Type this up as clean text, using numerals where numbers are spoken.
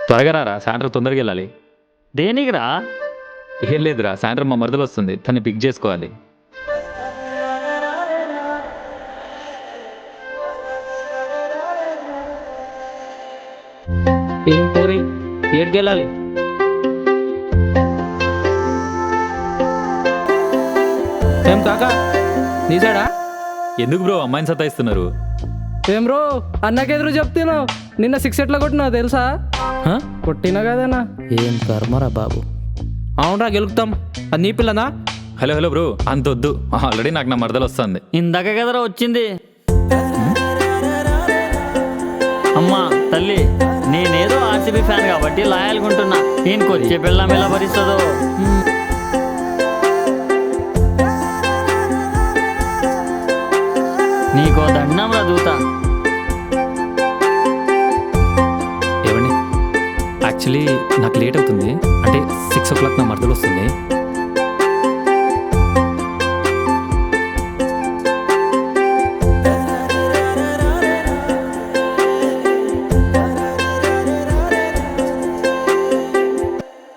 త్వరగా రారా, సాయంత్రం తొందరగా వెళ్ళాలి. దేనికిరా? ఏం లేదురా, సాయంత్రం మా మరదలు వస్తుంది, తన్ని పిక్ చేసుకోవాలి. ఏం పోరి ఏడ్కెళ్ళాలి? ఏం కాకా నీసాడా? ఎందుకు బ్రో అమ్మాయిని సతాయిస్తున్నారు? ఏం బ్రో అన్నకెదురు చెప్తున్నావు? నిన్న 6 ఎట్లా కొట్టినావు తెలుసా? కొట్టినా కదనా? ఏం కర్మరా బాబు. అవునరా గెలుపుతాం. అది నీ పిల్లనా? హలో బ్రో, అంత వద్దు, ఆల్రెడీ నాకు నా మరదలు వస్తుంది. ఇందాక కదరా వచ్చింది. అమ్మా తల్లి, నేనేదో ఆర్సీబీ ఫ్యాన్ కాబట్టి లాయల్గా ఉంటున్నా. ఈయనకు వచ్చే పిల్లం ఎలా భరిస్తుందో. నీకో దండం రా దూత. ఏమండి, యాక్చువల్లీ నాకు లేట్ అవుతుంది, అంటే 6 o'clock నా మరదలు వస్తుంది.